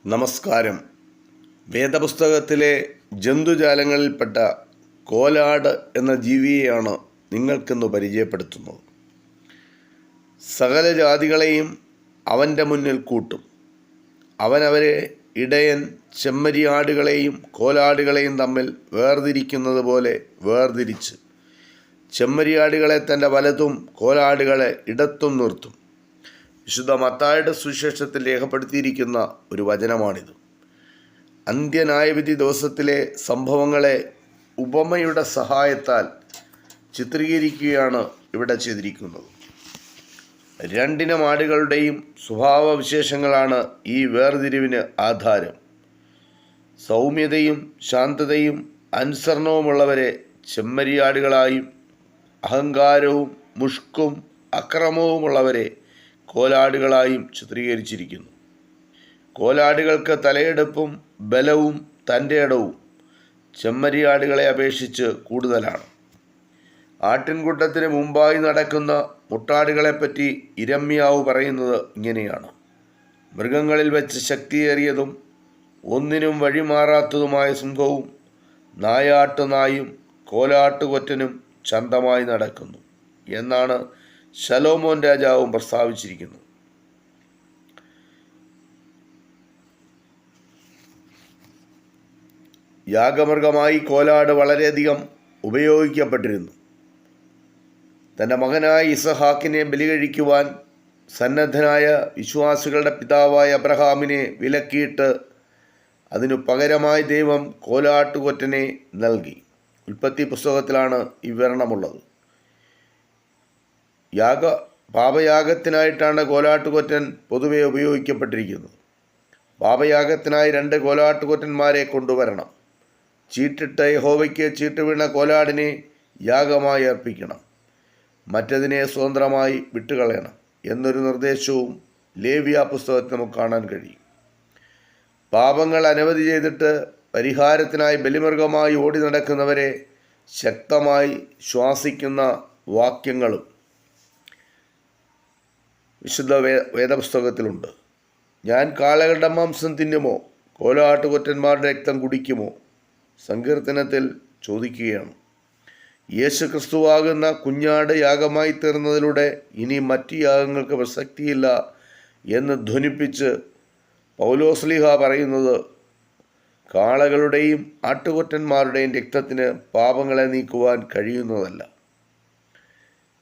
നമസ്കാരം. വേദപുസ്തകത്തിലെ ജന്തുജാലങ്ങളിൽപ്പെട്ട കോലാട് എന്ന ജീവിയെയാണ് നിങ്ങൾക്കിന്ന് പരിചയപ്പെടുത്തുന്നത്. സകല ജാതികളെയും അവൻ്റെ മുന്നിൽ കൂട്ടും. അവനവരെ ഇടയൻ ചെമ്മരിയാടുകളെയും കോലാടുകളെയും തമ്മിൽ വേർതിരിക്കുന്നത് പോലെ വേർതിരിച്ച് ചെമ്മരിയാടുകളെ തൻ്റെ വലത്തും കോലാടുകളെ ഇടത്തും നിർത്തും. വിശുദ്ധ മത്തായിയുടെ സുവിശേഷത്തിൽ രേഖപ്പെടുത്തിയിരിക്കുന്ന ഒരു വചനമാണിത്. അന്ത്യന്യായവിധി ദിവസത്തിലെ സംഭവങ്ങളെ ഉപമയുടെ സഹായത്താൽ ചിത്രീകരിക്കുകയാണ് ഇവിടെ ചെയ്തിരിക്കുന്നത്. രണ്ടിനം ആടുകളുടെയും സ്വഭാവവിശേഷങ്ങളാണ് ഈ വേർതിരിവിന് ആധാരം. സൗമ്യതയും ശാന്തതയും അനുസരണവുമുള്ളവരെ ചെമ്മരിയാടുകളായും അഹങ്കാരവും മുഷ്കും അക്രമവുമുള്ളവരെ കോലാടുകളായും ചിത്രീകരിച്ചിരിക്കുന്നു. കോലാടുകൾക്ക് തലയെടുപ്പും ബലവും തൻ്റെ ഇടവും ചെമ്മരിയാടുകളെ അപേക്ഷിച്ച് കൂടുതലാണ്. ആട്ടിൻകൂട്ടത്തിന് മുമ്പായി നടക്കുന്ന മുട്ടാടുകളെപ്പറ്റി ഇരമ്യാവ് പറയുന്നത് ഇങ്ങനെയാണ്: മൃഗങ്ങളിൽ വെച്ച് ശക്തിയേറിയതും ഒന്നിനും വഴിമാറാത്തതുമായ സിംഹവും നായാട്ടുനായും കോലാട്ടുകൊറ്റനും ചന്തമായി നടക്കുന്നു എന്നാണ് ശലോമോൻ രാജാവും പ്രസ്താവിച്ചിരിക്കുന്നു. യാഗമൃഗമായി കോലാട് വളരെയധികം ഉപയോഗിക്കപ്പെട്ടിരുന്നു. തൻ്റെ മകനായ ഇസഹാക്കിനെ ബലികഴിക്കുവാൻ സന്നദ്ധനായ വിശ്വാസികളുടെ പിതാവായ അബ്രഹാമിനെ വിലക്കിയിട്ട് അതിനു പകരമായി ദൈവം കോലാട്ടുകൊറ്റനെ നൽകി. ഉൽപ്പത്തി പുസ്തകത്തിലാണ് ഈ വിവരണമുള്ളത്. പാപയാഗത്തിനായിട്ടാണ് കോലാട്ടുകൊറ്റൻ പൊതുവെ ഉപയോഗിക്കപ്പെട്ടിരിക്കുന്നത്. പാപയാഗത്തിനായി 2 കോലാട്ടുകൊറ്റന്മാരെ കൊണ്ടുവരണം. ചീട്ടിട്ട് യഹോവയ്ക്ക് ചീട്ട് വീണ കോലാടിനെ യാഗമായി അർപ്പിക്കണം, മറ്റതിനെ സ്വതന്ത്രമായി വിട്ടുകളയണം എന്നൊരു നിർദ്ദേശവും ലേവ്യ പുസ്തകത്തിൽ നമുക്ക് കാണാൻ കഴിയും. പാപങ്ങൾ അനവധി ചെയ്തിട്ട് പരിഹാരത്തിനായി ബലിമൃഗമായി ഓടി നടക്കുന്നവരെ ശക്തമായി ശ്വാസിക്കുന്ന വാക്യങ്ങളും വിശുദ്ധ വേദപുസ്തകത്തിലുണ്ട്. ഞാൻ കാളകളുടെ മാംസം തിന്നുമോ, കോലാട്ടുകൊറ്റന്മാരുടെ രക്തം കുടിക്കുമോ? സങ്കീർത്തനത്തിൽ ചോദിക്കുകയാണ്. യേശു ക്രിസ്തുവാകുന്ന കുഞ്ഞാട് യാഗമായി തീർന്നതിലൂടെ ഇനി മറ്റ് യാഗങ്ങൾക്ക് പ്രസക്തിയില്ല എന്ന് ധ്വനിപ്പിച്ച് പൗലോസ്ലീഹ പറയുന്നത് കാളകളുടെയും ആട്ടുകൊറ്റന്മാരുടെയും രക്തത്തിന് പാപങ്ങളെ നീക്കുവാൻ കഴിയുന്നതല്ല.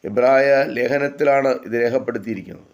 എബ്രായ ലേഖനത്തിലാണ് ഇത് രേഖപ്പെടുത്തിയിരിക്കുന്നത്.